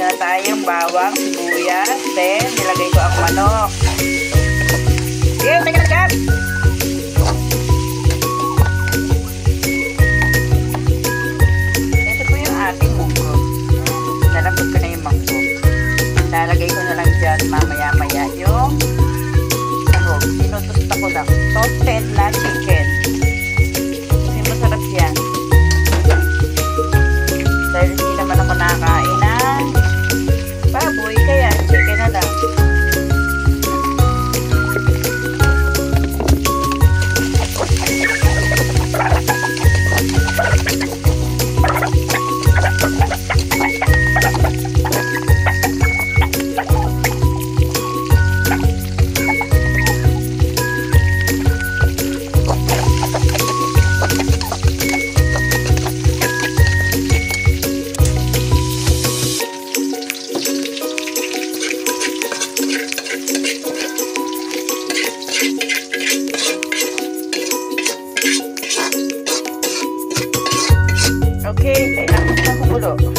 na tayong bawang, sibuyas, then nilagay ko ang manok. Sige, teka na dyan! Ito po yung ating munggo. Nalambot ko na yung munggo. Lalagay ko na lang dyan mamaya-maya yung sahog. Sinutusta ko lang. Toasted na chicken. Kasi masarap yan. Dahil hindi naman ako nakakain ng baboy, kaya chicken na lang. Okay, kailangan ko na kumulo.